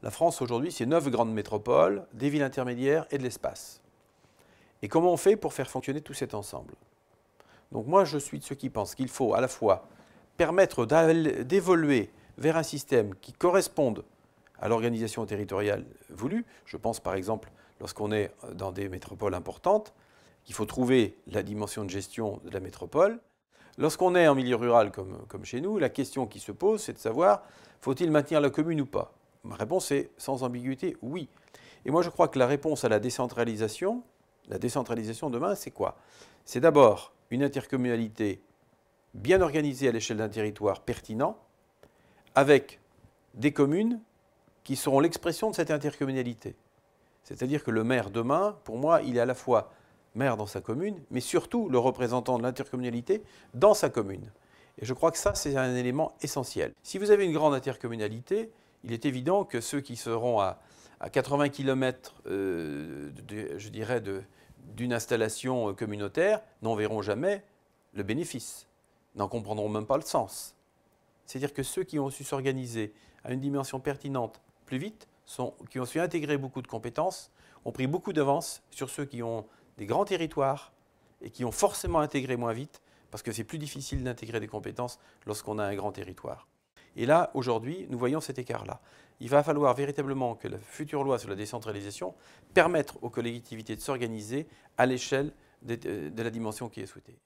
La France aujourd'hui, c'est 9 grandes métropoles, des villes intermédiaires et de l'espace. Et comment on fait pour faire fonctionner tout cet ensemble? Donc moi, je suis de ceux qui pensent qu'il faut à la fois permettre d'évoluer vers un système qui corresponde à l'organisation territoriale voulue. Je pense par exemple, lorsqu'on est dans des métropoles importantes, qu'il faut trouver la dimension de gestion de la métropole. Lorsqu'on est en milieu rural comme chez nous, la question qui se pose, c'est de savoir, faut-il maintenir la commune ou pas? Ma réponse est sans ambiguïté, oui. Et moi je crois que la réponse à la décentralisation demain, c'est quoi? C'est d'abord une intercommunalité bien organisée à l'échelle d'un territoire pertinent, avec des communes qui seront l'expression de cette intercommunalité. C'est-à-dire que le maire demain, pour moi, il est à la fois maire dans sa commune, mais surtout le représentant de l'intercommunalité dans sa commune. Et je crois que ça, c'est un élément essentiel. Si vous avez une grande intercommunalité, il est évident que ceux qui seront à 80 km, je dirais, d'une installation communautaire n'en verront jamais le bénéfice, n'en comprendront même pas le sens. C'est-à-dire que ceux qui ont su s'organiser à une dimension pertinente plus vite, qui ont su intégrer beaucoup de compétences, ont pris beaucoup d'avance sur ceux qui ont des grands territoires et qui ont forcément intégré moins vite, parce que c'est plus difficile d'intégrer des compétences lorsqu'on a un grand territoire. Et là, aujourd'hui, nous voyons cet écart-là. Il va falloir véritablement que la future loi sur la décentralisation permette aux collectivités de s'organiser à l'échelle de la dimension qui est souhaitée.